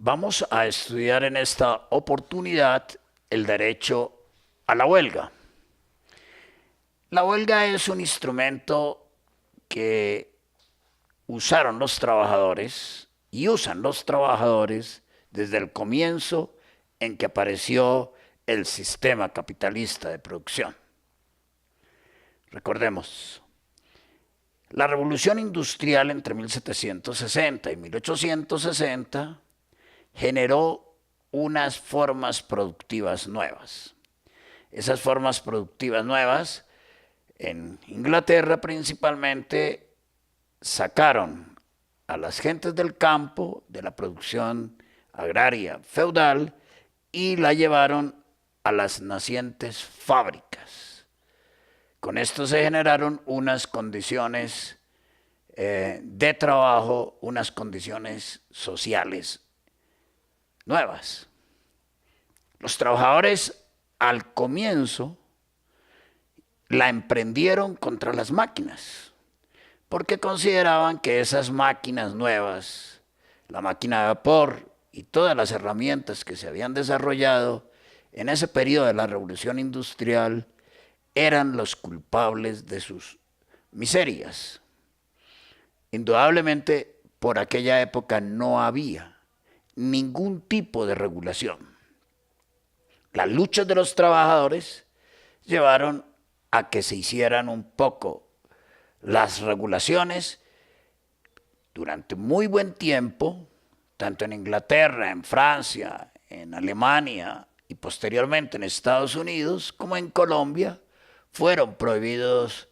Vamos a estudiar en esta oportunidad el derecho a la huelga. La huelga es un instrumento que usaron los trabajadores y usan los trabajadores desde el comienzo en que apareció el sistema capitalista de producción. Recordemos, la revolución industrial entre 1760 y 1860 generó unas formas productivas nuevas. Esas formas productivas nuevas, en Inglaterra principalmente, sacaron a las gentes del campo, de la producción agraria feudal, y la llevaron a las nacientes fábricas. Con esto se generaron unas condiciones de trabajo, unas condiciones sociales nuevas. Los trabajadores al comienzo la emprendieron contra las máquinas, porque consideraban que esas máquinas nuevas, la máquina de vapor y todas las herramientas que se habían desarrollado en ese periodo de la revolución industrial, eran los culpables de sus miserias. Indudablemente, por aquella época no había ningún tipo de regulación. Las luchas de los trabajadores llevaron a que se hicieran un poco las regulaciones durante muy buen tiempo, tanto en Inglaterra, en Francia, en Alemania y posteriormente en Estados Unidos, como en Colombia, fueron prohibidos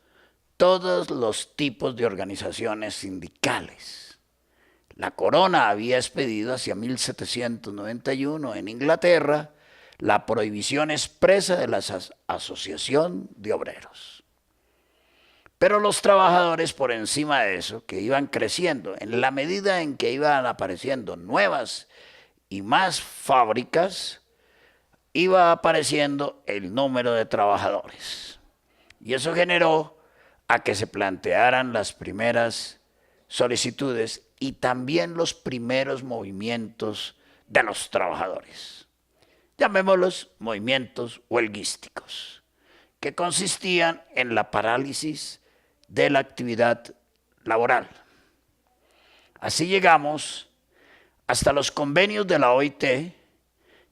todos los tipos de organizaciones sindicales. La corona había expedido hacia 1791 en Inglaterra la prohibición expresa de la asociación de obreros. Pero los trabajadores, por encima de eso, que iban creciendo, en la medida en que iban apareciendo nuevas y más fábricas, iba apareciendo el número de trabajadores. Y eso generó a que se plantearan las primeras solicitudes y también los primeros movimientos de los trabajadores. Llamémoslos movimientos huelguísticos, que consistían en la parálisis de la actividad laboral. Así llegamos hasta los convenios de la OIT,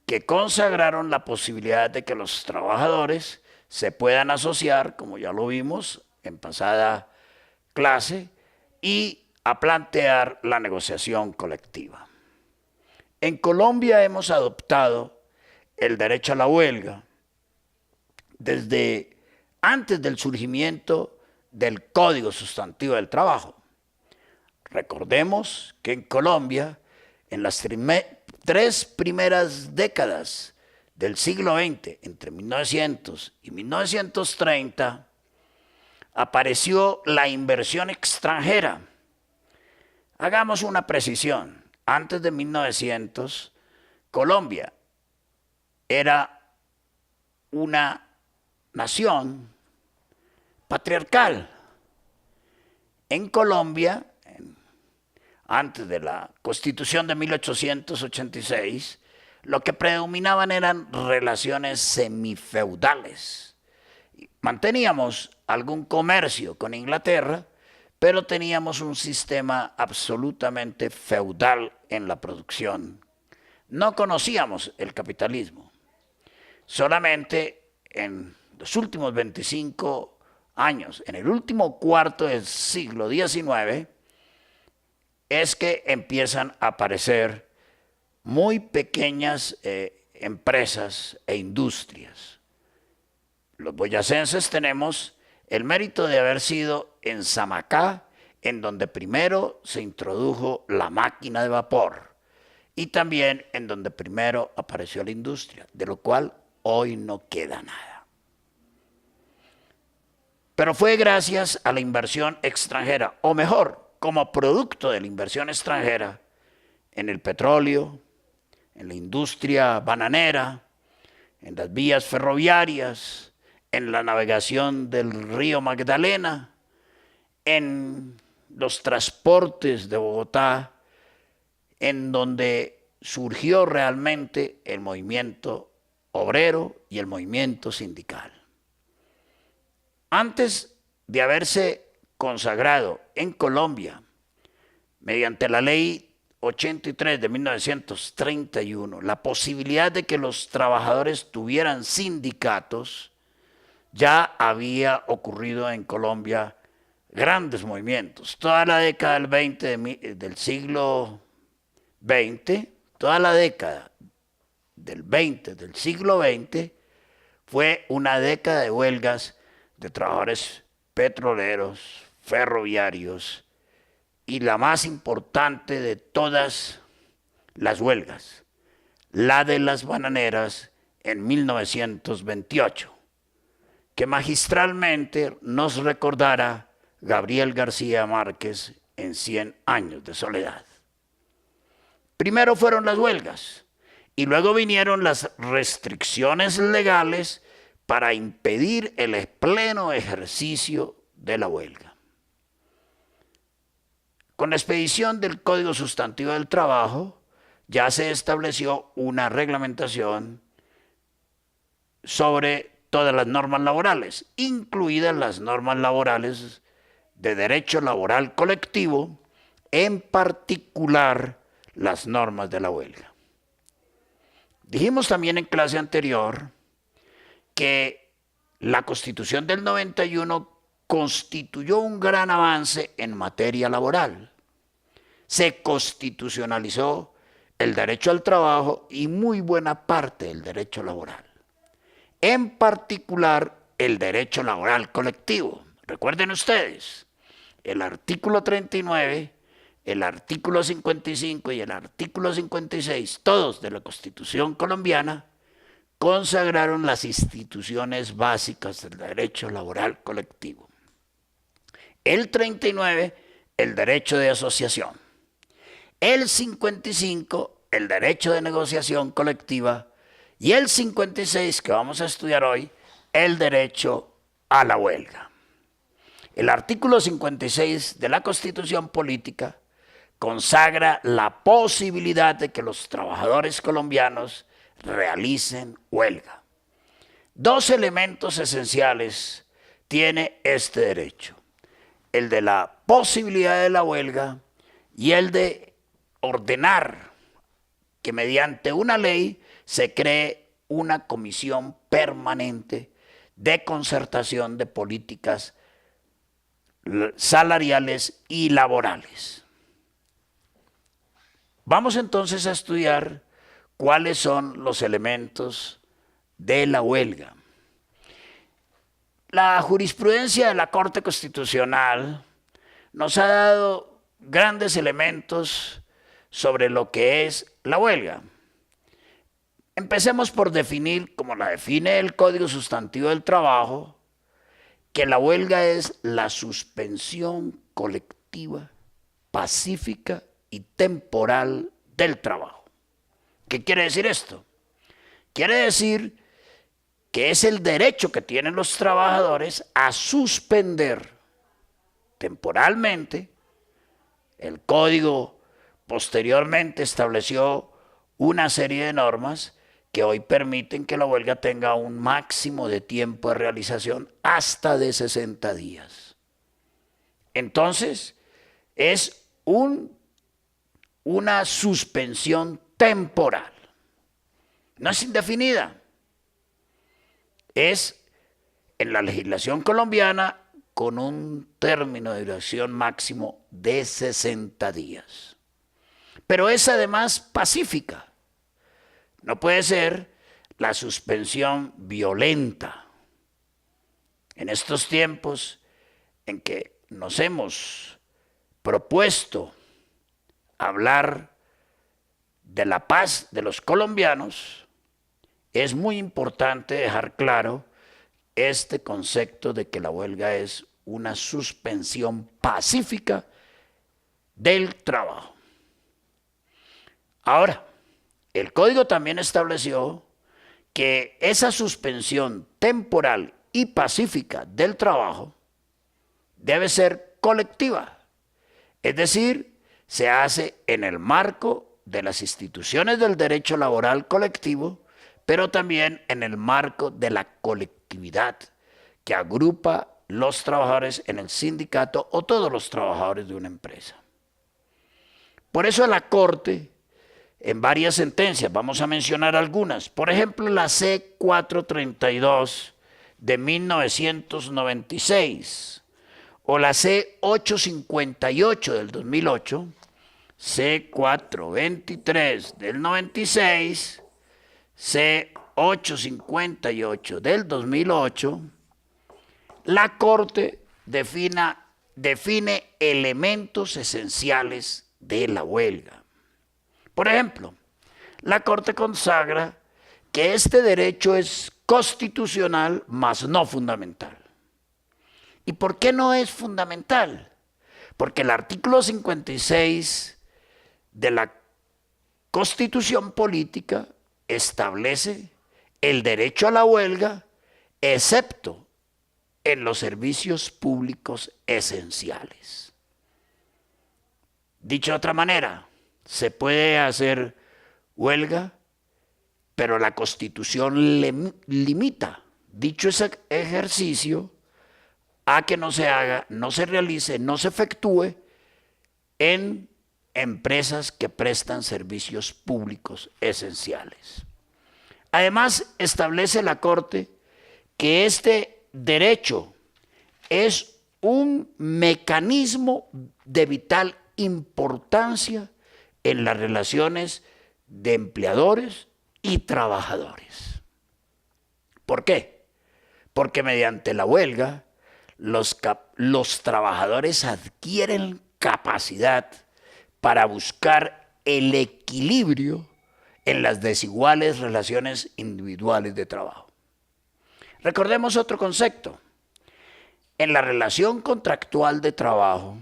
que consagraron la posibilidad de que los trabajadores se puedan asociar, como ya lo vimos en pasada clase, y a plantear la negociación colectiva. En Colombia hemos adoptado el derecho a la huelga desde antes del surgimiento del Código Sustantivo del Trabajo. Recordemos que en Colombia, en las tres primeras décadas del siglo XX, entre 1900 y 1930, apareció la inversión extranjera. Hagamos una precisión. Antes de 1900, Colombia era una nación patriarcal. En Colombia, antes de la Constitución de 1886, lo que predominaban eran relaciones semifeudales. Manteníamos algún comercio con Inglaterra, pero teníamos un sistema absolutamente feudal en la producción. No conocíamos el capitalismo. Solamente en los últimos 25 años, en el último cuarto del siglo XIX, es que empiezan a aparecer muy pequeñas empresas e industrias. Los boyacenses tenemos el mérito de haber sido en Samacá, en donde primero se introdujo la máquina de vapor y también en donde primero apareció la industria, de lo cual hoy no queda nada. Pero fue gracias a la inversión extranjera, o mejor, como producto de la inversión extranjera, en el petróleo, en la industria bananera, en las vías ferroviarias, en la navegación del río Magdalena, en los transportes de Bogotá, en donde surgió realmente el movimiento obrero y el movimiento sindical. Antes de haberse consagrado en Colombia mediante la ley 83 de 1931 la posibilidad de que los trabajadores tuvieran sindicatos, ya había ocurrido en Colombia grandes movimientos. Toda la década del siglo XX, toda la década del siglo XX fue una década de huelgas de trabajadores petroleros, ferroviarios y la más importante de todas las huelgas, la de las bananeras en 1928, que magistralmente nos recordara Gabriel García Márquez en 100 años de soledad. Primero fueron las huelgas y luego vinieron las restricciones legales para impedir el pleno ejercicio de la huelga. Con la expedición del Código Sustantivo del Trabajo ya se estableció una reglamentación sobre todas las normas laborales, incluidas las normas laborales de derecho laboral colectivo, en particular las normas de la huelga. Dijimos también en clase anterior que la Constitución del 91 constituyó un gran avance en materia laboral. Se constitucionalizó el derecho al trabajo y muy buena parte del derecho laboral. En particular, el derecho laboral colectivo. Recuerden ustedes, el artículo 39, el artículo 55 y el artículo 56, todos de la Constitución colombiana, consagraron las instituciones básicas del derecho laboral colectivo. El 39, el derecho de asociación. El 55, el derecho de negociación colectiva. Y el 56, que vamos a estudiar hoy, el derecho a la huelga. El artículo 56 de la Constitución Política consagra la posibilidad de que los trabajadores colombianos realicen huelga. Dos elementos esenciales tiene este derecho: el de la posibilidad de la huelga y el de ordenar que mediante una ley se cree una comisión permanente de concertación de políticas salariales y laborales. Vamos entonces a estudiar cuáles son los elementos de la huelga. La jurisprudencia de la Corte Constitucional nos ha dado grandes elementos sobre lo que es la huelga. Empecemos por definir, como la define el Código Sustantivo del Trabajo, que la huelga es la suspensión colectiva, pacífica y temporal del trabajo. ¿Qué quiere decir esto? Quiere decir que es el derecho que tienen los trabajadores a suspender temporalmente. El Código posteriormente estableció una serie de normas que hoy permiten que la huelga tenga un máximo de tiempo de realización hasta de 60 días. Entonces, es una suspensión temporal. No es indefinida. Es en la legislación colombiana con un término de duración máximo de 60 días. Pero es además pacífica. No puede ser la suspensión violenta. En estos tiempos en que nos hemos propuesto hablar de la paz de los colombianos, es muy importante dejar claro este concepto de que la huelga es una suspensión pacífica del trabajo. Ahora, el Código también estableció que esa suspensión temporal y pacífica del trabajo debe ser colectiva, es decir, se hace en el marco de las instituciones del derecho laboral colectivo, pero también en el marco de la colectividad que agrupa los trabajadores en el sindicato o todos los trabajadores de una empresa. Por eso la Corte, en varias sentencias, vamos a mencionar algunas, por ejemplo la C-432 de 1996 o la C-858 del 2008, C-423 del 96, C-858 del 2008, la Corte define elementos esenciales de la huelga. Por ejemplo, la Corte consagra que este derecho es constitucional, mas no fundamental. ¿Y por qué no es fundamental? Porque el artículo 56 de la Constitución Política establece el derecho a la huelga, excepto en los servicios públicos esenciales. Dicho de otra manera, se puede hacer huelga, pero la Constitución limita dicho ejercicio a que no se haga, no se realice, no se efectúe en empresas que prestan servicios públicos esenciales. Además, establece la Corte que este derecho es un mecanismo de vital importancia en las relaciones de empleadores y trabajadores. ¿Por qué? Porque mediante la huelga los trabajadores adquieren capacidad para buscar el equilibrio en las desiguales relaciones individuales de trabajo. Recordemos otro concepto. En la relación contractual de trabajo,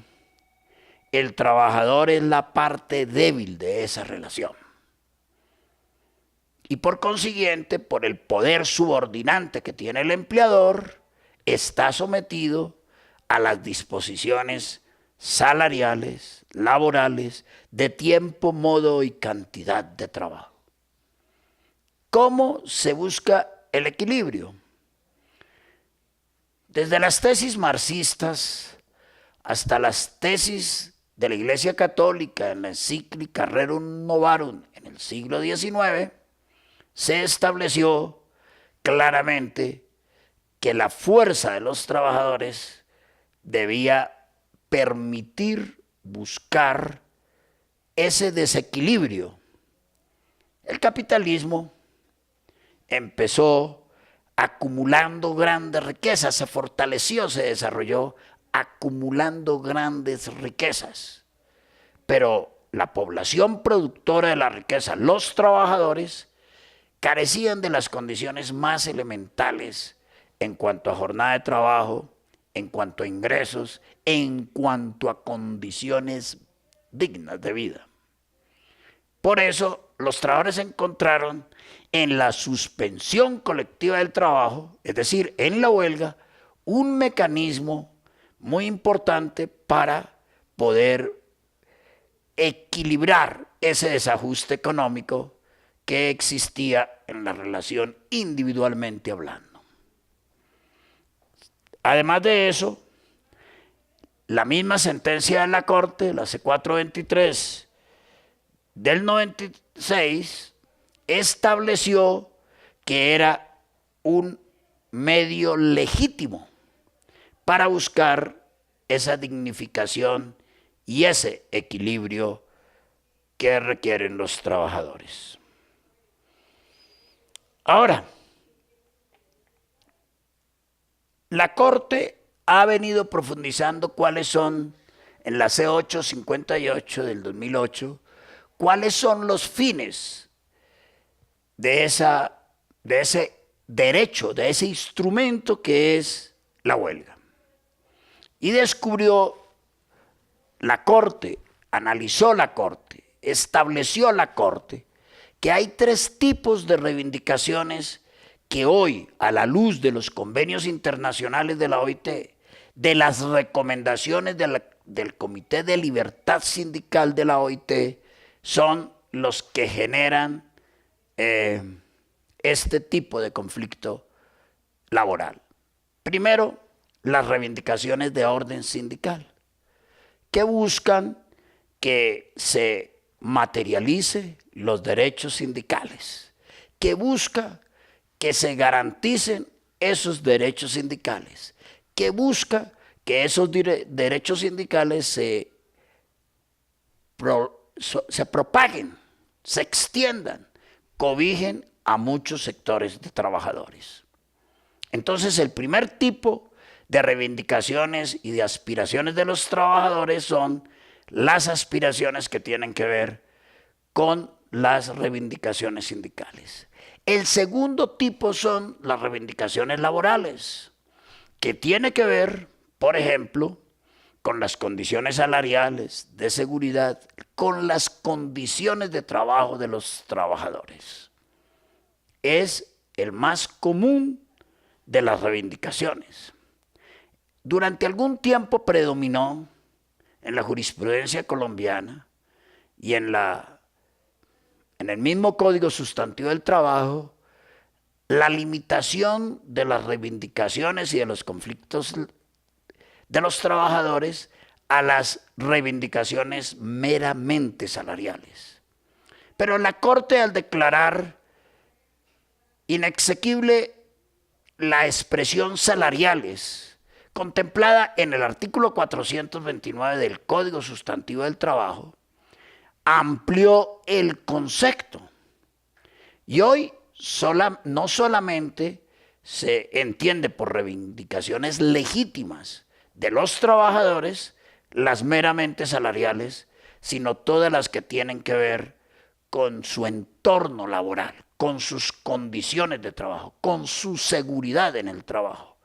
el trabajador es la parte débil de esa relación. Y por consiguiente, por el poder subordinante que tiene el empleador, está sometido a las disposiciones salariales, laborales, de tiempo, modo y cantidad de trabajo. ¿Cómo se busca el equilibrio? Desde las tesis marxistas hasta las tesis de la Iglesia Católica en la encíclica Rerum Novarum en el siglo XIX, se estableció claramente que la fuerza de los trabajadores debía permitir buscar ese desequilibrio. El capitalismo empezó acumulando grandes riquezas, se fortaleció, se desarrolló acumulando grandes riquezas. Pero la población productora de la riqueza, los trabajadores, carecían de las condiciones más elementales en cuanto a jornada de trabajo, en cuanto a ingresos, en cuanto a condiciones dignas de vida. Por eso, los trabajadores encontraron en la suspensión colectiva del trabajo, es decir, en la huelga, un mecanismo muy importante para poder equilibrar ese desajuste económico que existía en la relación individualmente hablando. Además de eso, la misma sentencia de la Corte, la C-423 del 96, estableció que era un medio legítimo para buscar esa dignificación y ese equilibrio que requieren los trabajadores. Ahora, la Corte ha venido profundizando cuáles son, en la C-858 del 2008, cuáles son los fines de ese derecho, de ese instrumento que es la huelga. Y descubrió la Corte, analizó la Corte, estableció la Corte que hay tres tipos de reivindicaciones que hoy, a la luz de los convenios internacionales de la OIT, de las recomendaciones del Comité de Libertad Sindical de la OIT, son los que generan este tipo de conflicto laboral. Primero, las reivindicaciones de orden sindical, que buscan que se materialice los derechos sindicales, que busca que se garanticen esos derechos sindicales, que busca que esos derechos sindicales se propaguen, se extiendan, cobijen a muchos sectores de trabajadores. Entonces, el primer tipo de reivindicaciones y de aspiraciones de los trabajadores son las aspiraciones que tienen que ver con las reivindicaciones sindicales. El segundo tipo son las reivindicaciones laborales, que tiene que ver, por ejemplo, con las condiciones salariales, de seguridad, con las condiciones de trabajo de los trabajadores. Es el más común de las reivindicaciones. Durante algún tiempo predominó en la jurisprudencia colombiana y en el mismo Código Sustantivo del Trabajo la limitación de las reivindicaciones y de los conflictos de los trabajadores a las reivindicaciones meramente salariales. Pero la Corte, al declarar inexequible la expresión salariales, contemplada en el artículo 429 del Código Sustantivo del Trabajo, amplió el concepto. Y hoy no solamente se entiende por reivindicaciones legítimas de los trabajadores las meramente salariales, sino todas las que tienen que ver con su entorno laboral, con sus condiciones de trabajo, con su seguridad en el trabajo,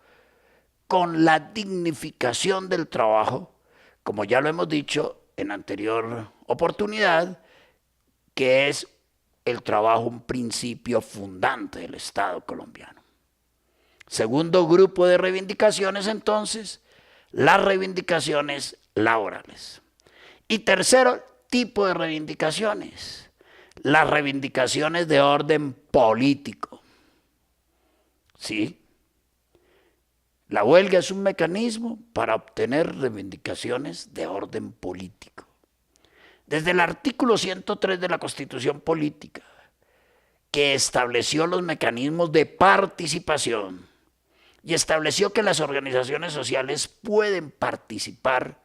con la dignificación del trabajo, como ya lo hemos dicho en anterior oportunidad, que es el trabajo un principio fundante del Estado colombiano. Segundo grupo de reivindicaciones, entonces, las reivindicaciones laborales. Y tercero tipo de reivindicaciones, las reivindicaciones de orden político. ¿Sí? La huelga es un mecanismo para obtener reivindicaciones de orden político. Desde el artículo 103 de la Constitución Política, que estableció los mecanismos de participación y estableció que las organizaciones sociales pueden participar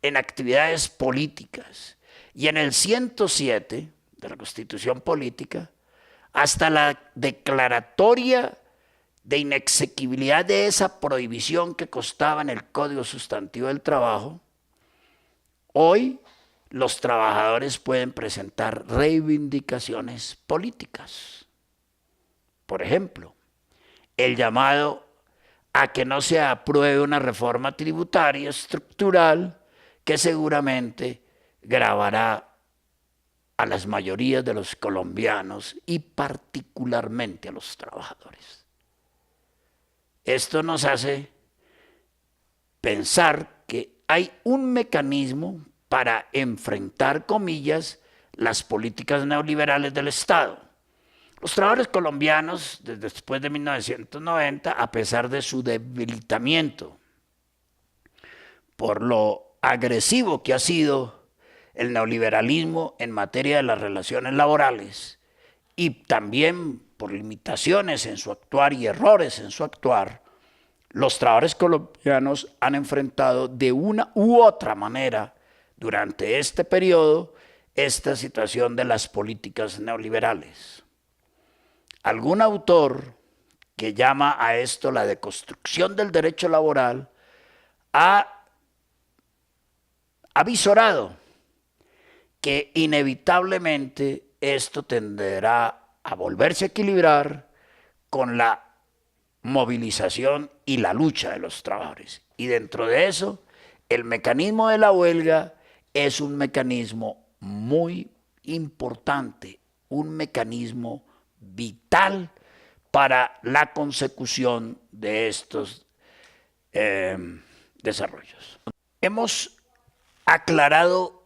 en actividades políticas, y en el 107 de la Constitución Política, hasta la declaratoria de inexequibilidad de esa prohibición que constaba en el Código Sustantivo del Trabajo, hoy los trabajadores pueden presentar reivindicaciones políticas. Por ejemplo, el llamado a que no se apruebe una reforma tributaria estructural que seguramente gravará a las mayorías de los colombianos y particularmente a los trabajadores. Esto nos hace pensar que hay un mecanismo para enfrentar, comillas, las políticas neoliberales del Estado. Los trabajadores colombianos, desde después de 1990, a pesar de su debilitamiento por lo agresivo que ha sido el neoliberalismo en materia de las relaciones laborales y también por limitaciones en su actuar y errores en su actuar, los trabajadores colombianos han enfrentado de una u otra manera durante este periodo esta situación de las políticas neoliberales. Algún autor que llama a esto la deconstrucción del derecho laboral ha avisorado que inevitablemente esto tenderá a volverse a equilibrar con la movilización y la lucha de los trabajadores. Y dentro de eso, el mecanismo de la huelga es un mecanismo muy importante, un mecanismo vital para la consecución de estos desarrollos. Hemos aclarado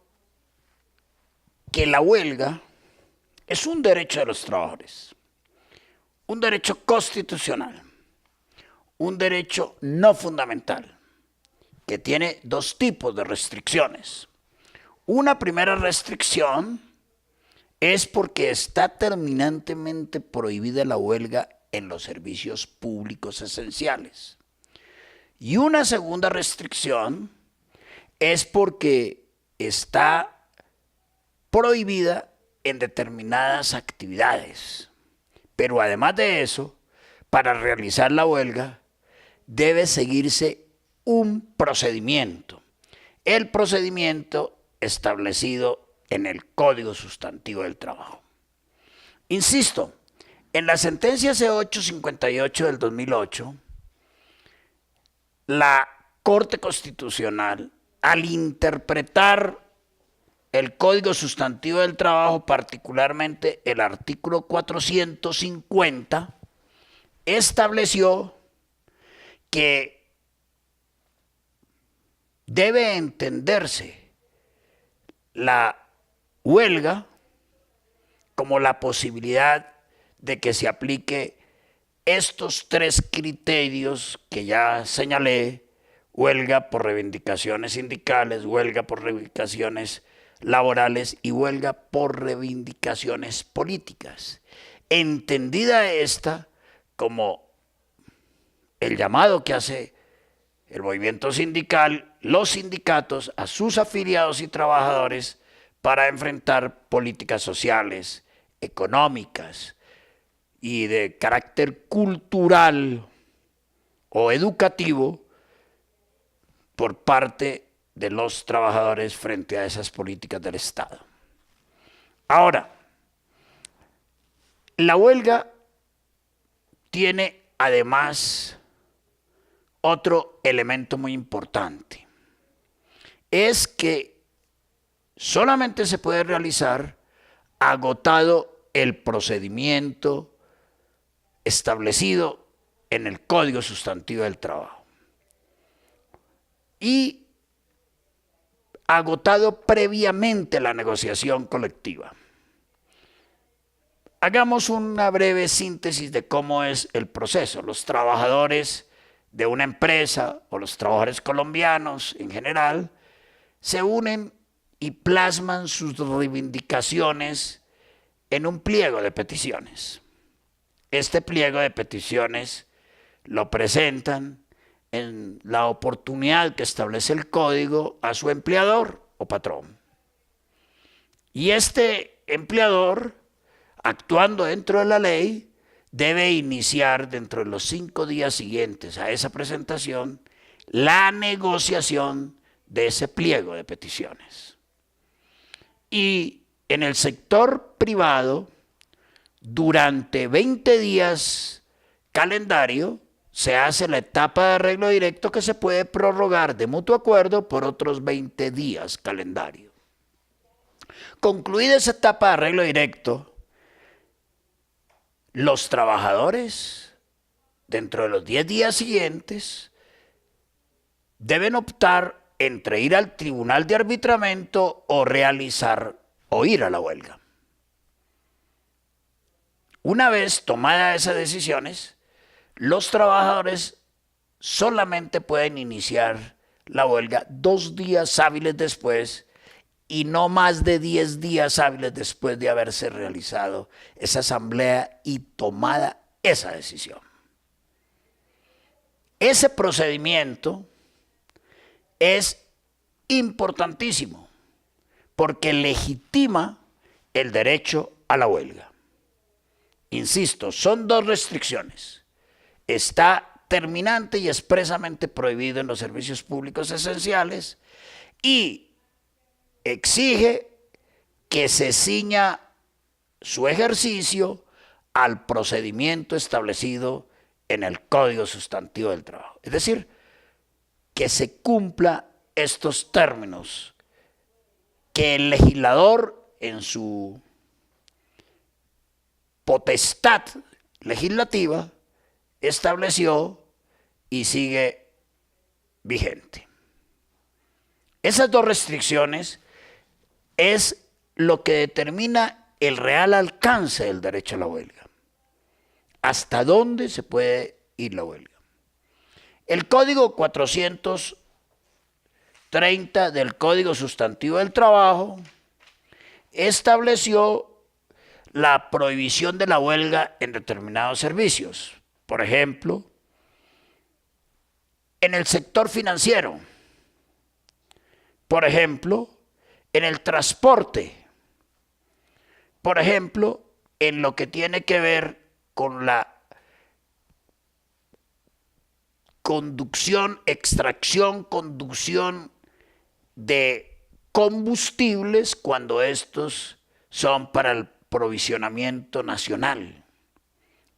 que la huelga es un derecho de los trabajadores, un derecho constitucional, un derecho no fundamental, que tiene dos tipos de restricciones. Una primera restricción es porque está terminantemente prohibida la huelga en los servicios públicos esenciales. Y una segunda restricción es porque está prohibida en determinadas actividades. Pero además de eso, para realizar la huelga debe seguirse un procedimiento. El procedimiento establecido en el Código Sustantivo del Trabajo. Insisto, en la sentencia C858 del 2008, la Corte Constitucional, al interpretar el Código Sustantivo del Trabajo, particularmente el artículo 450, estableció que debe entenderse la huelga como la posibilidad de que se aplique estos tres criterios que ya señalé: huelga por reivindicaciones sindicales, huelga por reivindicaciones laborales y huelga por reivindicaciones políticas. Entendida esta como el llamado que hace el movimiento sindical, los sindicatos, a sus afiliados y trabajadores para enfrentar políticas sociales, económicas y de carácter cultural o educativo por parte de los trabajadores frente a esas políticas del Estado. Ahora, la huelga tiene además otro elemento muy importante. Es que solamente se puede realizar agotado el procedimiento establecido en el Código Sustantivo del Trabajo y agotado previamente la negociación colectiva. Hagamos una breve síntesis de cómo es el proceso. Los trabajadores de una empresa o los trabajadores colombianos en general se unen y plasman sus reivindicaciones en un pliego de peticiones. Este pliego de peticiones lo presentan en la oportunidad que establece el código a su empleador o patrón. Y este empleador, actuando dentro de la ley, debe iniciar dentro de los 5 días siguientes a esa presentación la negociación de ese pliego de peticiones. Y en el sector privado, durante 20 días calendario, se hace la etapa de arreglo directo que se puede prorrogar de mutuo acuerdo por otros 20 días calendario. Concluida esa etapa de arreglo directo, los trabajadores, dentro de los 10 días siguientes, deben optar entre ir al tribunal de arbitramiento o ir a la huelga. Una vez tomadas esas decisiones, los trabajadores solamente pueden iniciar la huelga 2 días hábiles después y no más de 10 días hábiles después de haberse realizado esa asamblea y tomada esa decisión. Ese procedimiento es importantísimo porque legitima el derecho a la huelga. Insisto, son 2 restricciones. Está terminante y expresamente prohibido en los servicios públicos esenciales y exige que se ciña su ejercicio al procedimiento establecido en el Código Sustantivo del Trabajo. Es decir, que se cumpla estos términos que el legislador en su potestad legislativa estableció y sigue vigente. Esas 2 restricciones es lo que determina el real alcance del derecho a la huelga. ¿Hasta dónde se puede ir la huelga? El Código 430 del Código Sustantivo del Trabajo estableció la prohibición de la huelga en determinados servicios. Por ejemplo, en el sector financiero, por ejemplo, en el transporte, por ejemplo, en lo que tiene que ver con la conducción, extracción, conducción de combustibles cuando estos son para el provisionamiento nacional.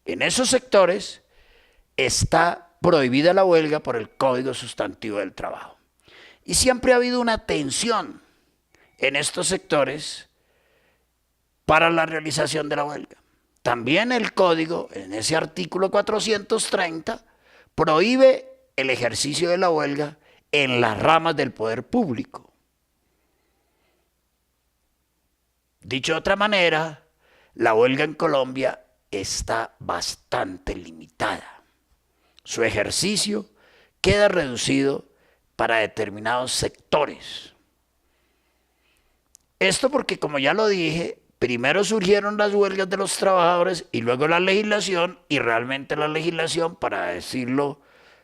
En esos sectores está prohibida la huelga por el Código Sustantivo del Trabajo. Y siempre ha habido una tensión en estos sectores para la realización de la huelga. También el Código, en ese artículo 430, prohíbe el ejercicio de la huelga en las ramas del poder público. Dicho de otra manera, la huelga en Colombia está bastante limitada. Su ejercicio queda reducido para determinados sectores. Esto porque, como ya lo dije, primero surgieron las huelgas de los trabajadores y luego la legislación, y realmente la legislación, para decirlo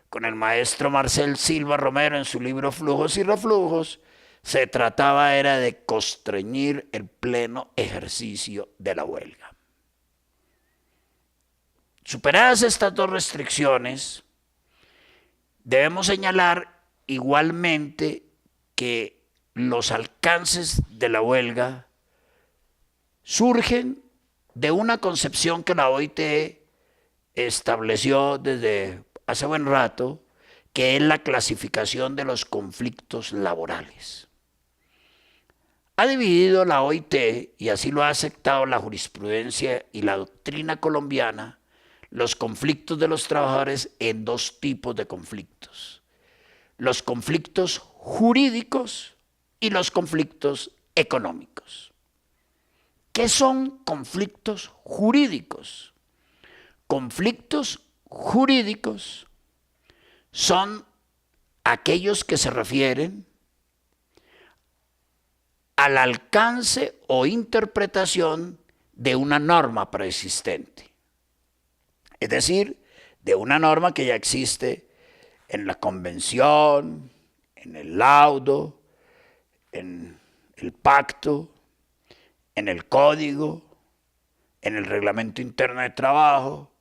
con el maestro Marcel Silva Romero en su libro Flujos y Reflujos, se trataba era de constreñir el pleno ejercicio de la huelga. Superadas estas dos restricciones, debemos señalar igualmente que los alcances de la huelga surgen de una concepción que la OIT estableció desde hace buen rato, que es la clasificación de los conflictos laborales. Ha dividido la OIT, y así lo ha aceptado la jurisprudencia y la doctrina colombiana, los conflictos de los trabajadores en dos tipos de conflictos: los conflictos jurídicos y los conflictos económicos. ¿Qué son conflictos jurídicos? Conflictos jurídicos son aquellos que se refieren al alcance o interpretación de una norma preexistente. Es decir, de una norma que ya existe en la convención, en el laudo, en el pacto, en el código, en el reglamento interno de trabajo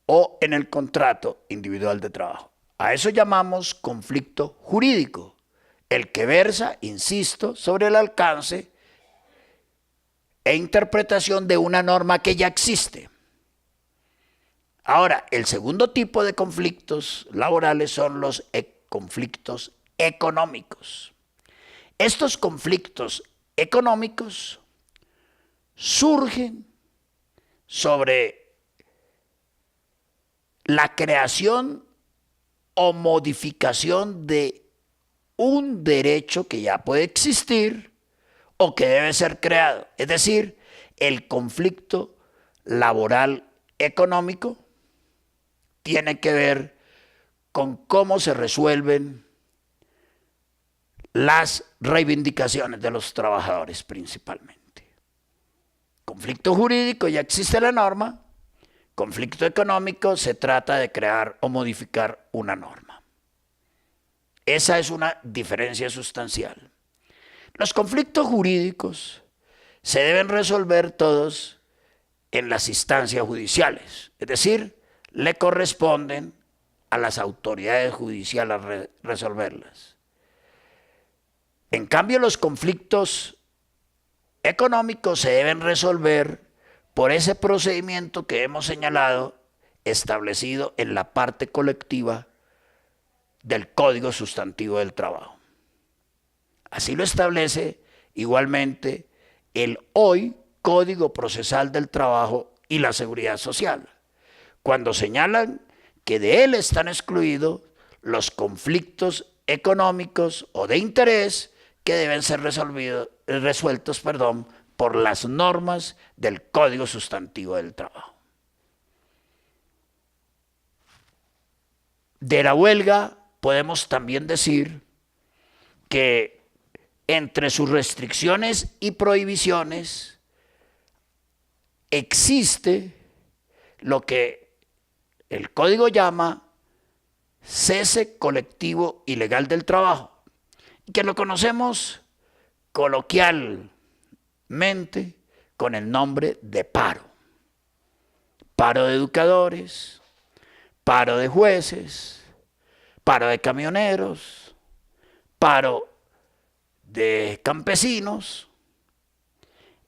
o en el contrato individual de trabajo. A eso llamamos conflicto jurídico, el que versa, insisto, sobre el alcance e interpretación de una norma que ya existe. Ahora, el segundo tipo de conflictos laborales son los conflictos económicos. Estos conflictos económicos surgen sobre la creación o modificación de un derecho que ya puede existir o que debe ser creado. Es decir, el conflicto laboral económico tiene que ver con cómo se resuelven las reivindicaciones de los trabajadores principalmente. Conflicto jurídico, ya existe la norma. Conflicto económico, se trata de crear o modificar una norma. Esa es una diferencia sustancial. Los conflictos jurídicos se deben resolver todos en las instancias judiciales, es decir, le corresponden a las autoridades judiciales resolverlas. En cambio, los conflictos económicos se deben resolver por ese procedimiento que hemos señalado, establecido en la parte colectiva del Código Sustantivo del Trabajo. Así lo establece igualmente el hoy Código Procesal del Trabajo y la Seguridad Social, cuando señalan que de él están excluidos los conflictos económicos o de interés que deben ser resueltos por las normas del Código Sustantivo del Trabajo. De la huelga podemos también decir que entre sus restricciones y prohibiciones existe lo que el Código llama cese colectivo ilegal del trabajo, que lo conocemos coloquialmente con el nombre de paro. Paro de educadores, paro de jueces, paro de camioneros, paro de campesinos.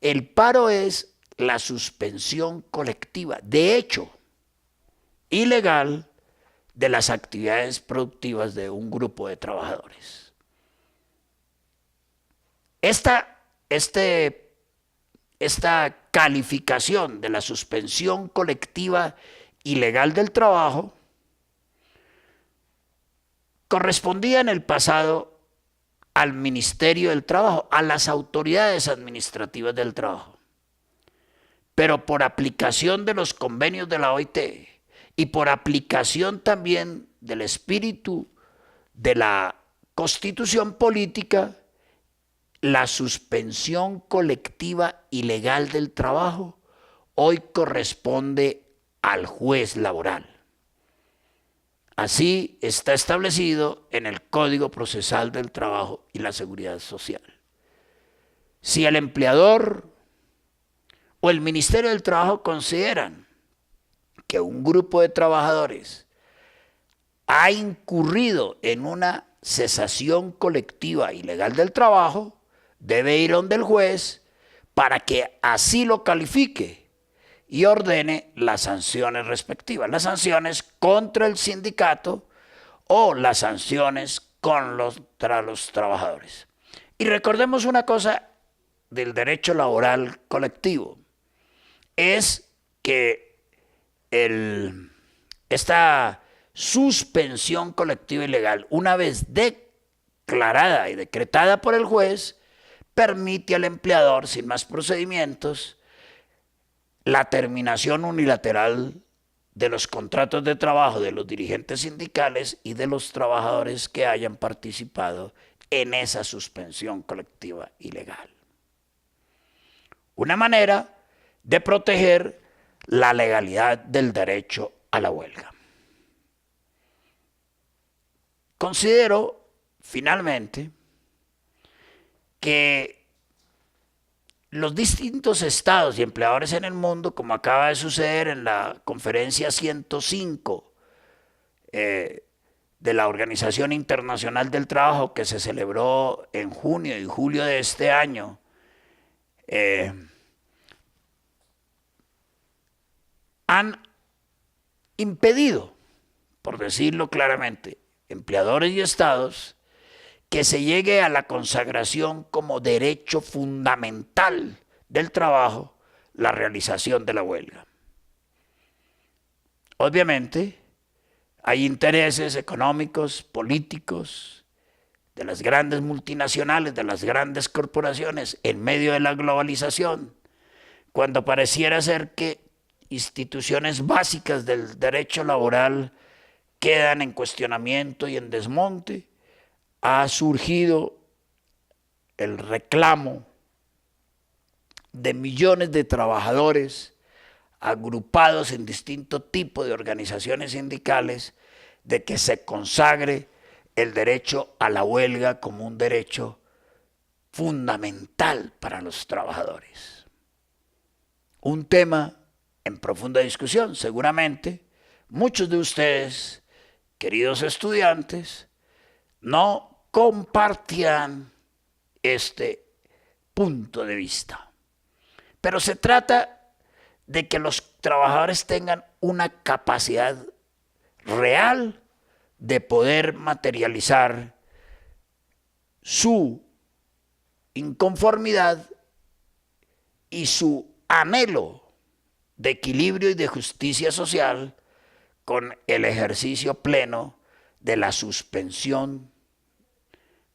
El paro es la suspensión colectiva, de hecho, ilegal, de las actividades productivas de un grupo de trabajadores. Esta calificación de la suspensión colectiva ilegal del trabajo correspondía en el pasado al Ministerio del Trabajo, a las autoridades administrativas del trabajo. Pero por aplicación de los convenios de la OIT y por aplicación también del espíritu de la Constitución política, la suspensión colectiva ilegal del trabajo hoy corresponde al juez laboral. Así está establecido en el Código Procesal del Trabajo y la Seguridad Social. Si el empleador o el Ministerio del Trabajo consideran que un grupo de trabajadores ha incurrido en una cesación colectiva ilegal del trabajo, debe ir donde el juez para que así lo califique y ordene las sanciones respectivas, las sanciones contra el sindicato o las sanciones contra los trabajadores. Y recordemos una cosa del derecho laboral colectivo, es que esta suspensión colectiva ilegal, una vez declarada y decretada por el juez, permite al empleador, sin más procedimientos, la terminación unilateral de los contratos de trabajo de los dirigentes sindicales y de los trabajadores que hayan participado en esa suspensión colectiva ilegal. Una manera de proteger la legalidad del derecho a la huelga. Considero, finalmente, que los distintos estados y empleadores en el mundo, como acaba de suceder en la conferencia 105 de la Organización Internacional del Trabajo, que se celebró en junio y julio de este año, han impedido, por decirlo claramente, empleadores y estados, que se llegue a la consagración como derecho fundamental del trabajo, la realización de la huelga. Obviamente, hay intereses económicos, políticos, de las grandes multinacionales, de las grandes corporaciones, en medio de la globalización, cuando pareciera ser que instituciones básicas del derecho laboral quedan en cuestionamiento y en desmonte, ha surgido el reclamo de millones de trabajadores agrupados en distinto tipo de organizaciones sindicales de que se consagre el derecho a la huelga como un derecho fundamental para los trabajadores. Un tema en profunda discusión. Seguramente muchos de ustedes, queridos estudiantes, no compartían este punto de vista. Pero se trata de que los trabajadores tengan una capacidad real de poder materializar su inconformidad y su anhelo de equilibrio y de justicia social con el ejercicio pleno de la suspensión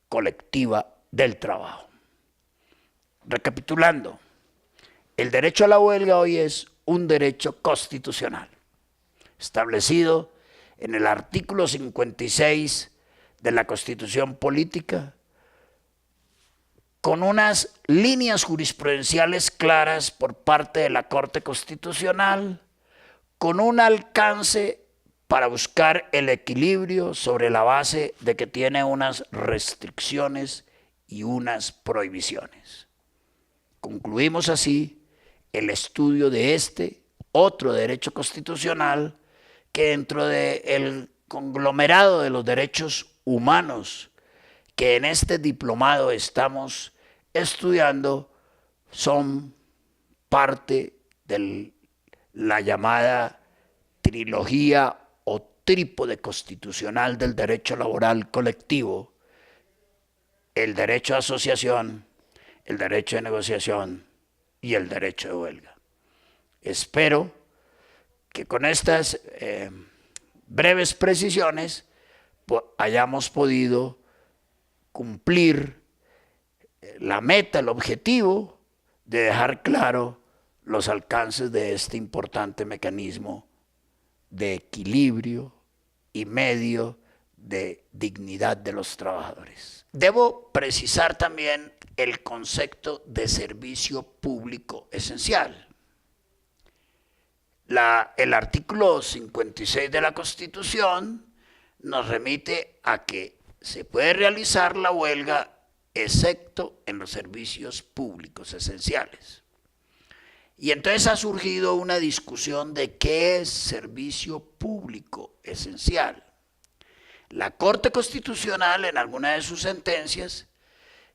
colectiva del trabajo. Recapitulando, El derecho a la huelga hoy es un derecho constitucional, establecido en el artículo 56 de la Constitución Política, con unas líneas jurisprudenciales claras por parte de la Corte Constitucional, con un alcance para buscar el equilibrio sobre la base de que tiene unas restricciones y unas prohibiciones. Concluimos así el estudio de este otro derecho constitucional que dentro del conglomerado de los derechos humanos que en este diplomado estamos estudiando son parte de la llamada trilogía o trípode constitucional del derecho laboral colectivo: el derecho de asociación, el derecho de negociación y el derecho de huelga. Espero que con estas breves precisiones hayamos podido cumplir la meta, el objetivo de dejar claro los alcances de este importante mecanismo de equilibrio y medio de dignidad de los trabajadores. Debo precisar también el concepto de servicio público esencial. El artículo 56 de la Constitución nos remite a que se puede realizar la huelga excepto en los servicios públicos esenciales. Y entonces ha surgido una discusión de qué es servicio público esencial. La Corte Constitucional, en alguna de sus sentencias,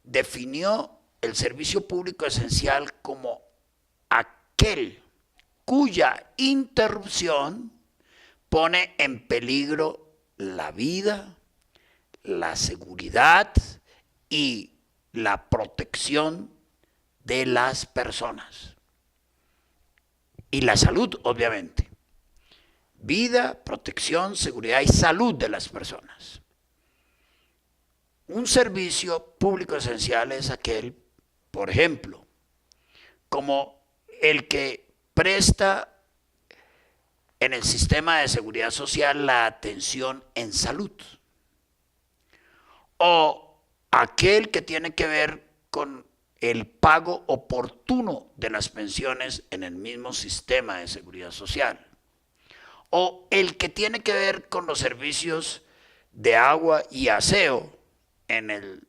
definió el servicio público esencial como aquel cuya interrupción pone en peligro la vida, la seguridad y la protección de las personas. Y la salud, obviamente. Vida, protección, seguridad y salud de las personas. Un servicio público esencial es aquel, por ejemplo, como el que presta en el sistema de seguridad social la atención en salud, o aquel que tiene que ver con el pago oportuno de las pensiones en el mismo sistema de seguridad social, o el que tiene que ver con los servicios de agua y aseo en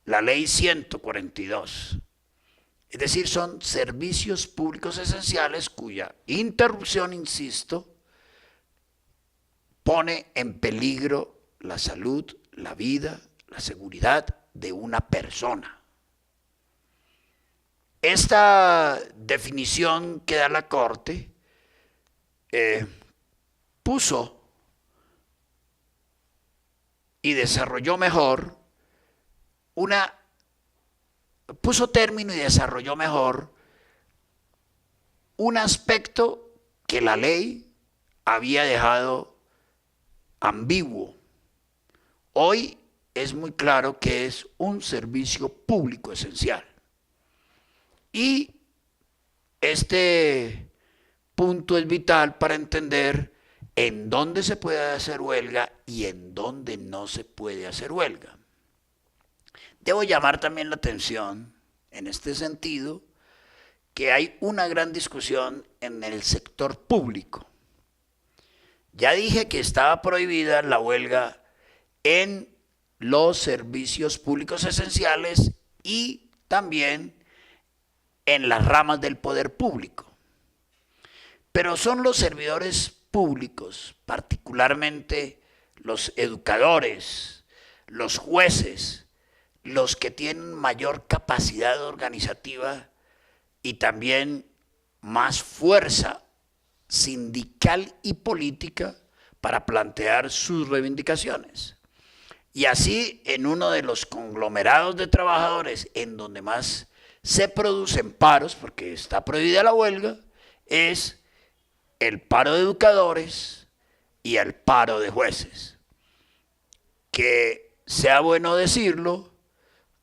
la ley 142. Es decir, son servicios públicos esenciales cuya interrupción, insisto, pone en peligro la salud, la vida, la seguridad de una persona. Esta definición que da la Corte puso y desarrolló mejor puso término y desarrolló mejor un aspecto que la ley había dejado ambiguo. Hoy es muy claro que es un servicio público esencial. Y este punto es vital para entender en dónde se puede hacer huelga y en dónde no se puede hacer huelga. Debo llamar también la atención, en este sentido, que hay una gran discusión en el sector público. Ya dije que estaba prohibida la huelga en los servicios públicos esenciales y también en las ramas del poder público. Pero son los servidores públicos, particularmente los educadores, los jueces, los que tienen mayor capacidad organizativa y también más fuerza sindical y política para plantear sus reivindicaciones. Y así, en uno de los conglomerados de trabajadores en donde más se producen paros, porque está prohibida la huelga, es el paro de educadores y el paro de jueces, que, sea bueno decirlo,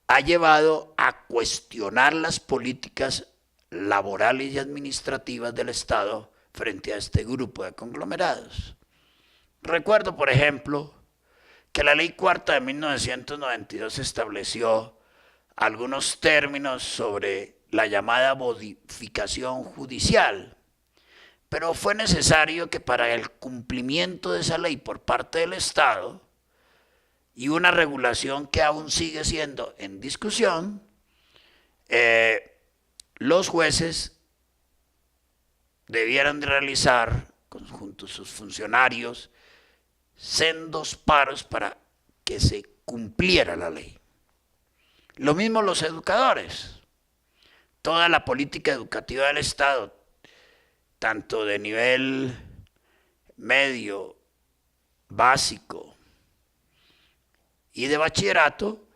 ha llevado a cuestionar las políticas laborales y administrativas del Estado frente a este grupo de conglomerados. Recuerdo, por ejemplo, que la Ley Cuarta de 1992 estableció algunos términos sobre la llamada modificación judicial, pero fue necesario que para el cumplimiento de esa ley por parte del Estado y una regulación que aún sigue siendo en discusión, los jueces debieran de realizar, junto a sus funcionarios, sendos paros para que se cumpliera la ley. Lo mismo los educadores. Toda la política educativa del Estado, tanto de nivel medio, básico y de bachillerato,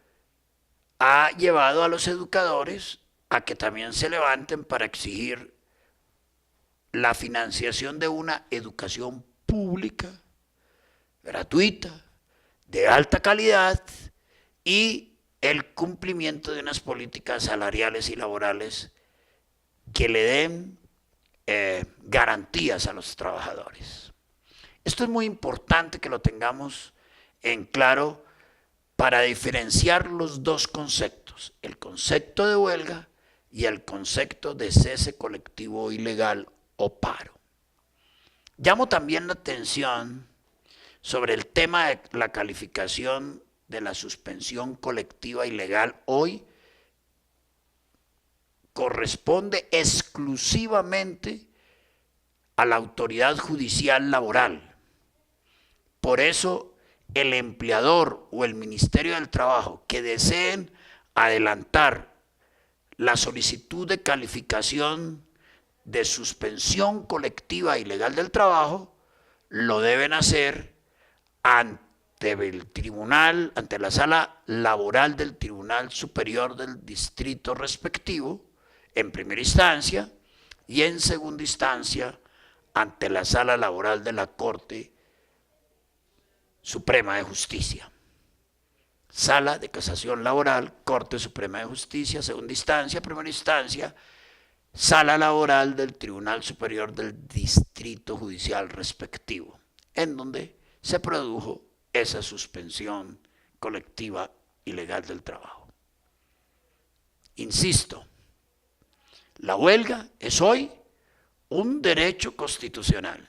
ha llevado a los educadores a que también se levanten para exigir la financiación de una educación pública, gratuita, de alta calidad y el cumplimiento de unas políticas salariales y laborales que le den garantías a los trabajadores. Esto es muy importante que lo tengamos en claro para diferenciar los dos conceptos, el concepto de huelga y el concepto de cese colectivo ilegal o paro. Llamo también la atención sobre el tema de la calificación de la suspensión colectiva ilegal. Hoy corresponde exclusivamente a la autoridad judicial laboral. Por eso, el empleador o el Ministerio del Trabajo que deseen adelantar la solicitud de calificación de suspensión colectiva ilegal del trabajo, lo deben hacer ante el tribunal, ante la sala laboral del Tribunal Superior del Distrito respectivo, en primera instancia, y en segunda instancia, ante la sala laboral de la Corte Suprema de Justicia. Sala de Casación Laboral, Corte Suprema de Justicia, segunda instancia, primera instancia, Sala Laboral del Tribunal Superior del Distrito Judicial respectivo, en donde se produjo esa suspensión colectiva ilegal del trabajo. Insisto, la huelga es hoy un derecho constitucional.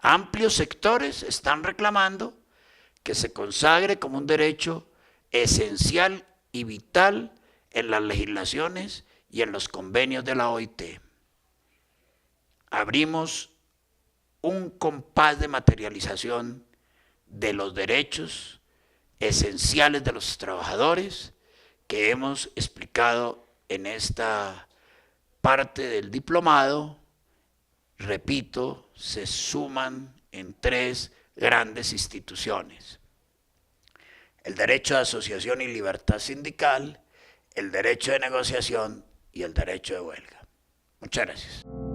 Amplios sectores están reclamando que se consagre como un derecho esencial y vital en las legislaciones y en los convenios de la OIT. Abrimos un compás de materialización de los derechos esenciales de los trabajadores que hemos explicado en esta parte del diplomado. Repito, se suman en tres grandes instituciones: el derecho de asociación y libertad sindical, el derecho de negociación y el derecho de huelga. Muchas gracias.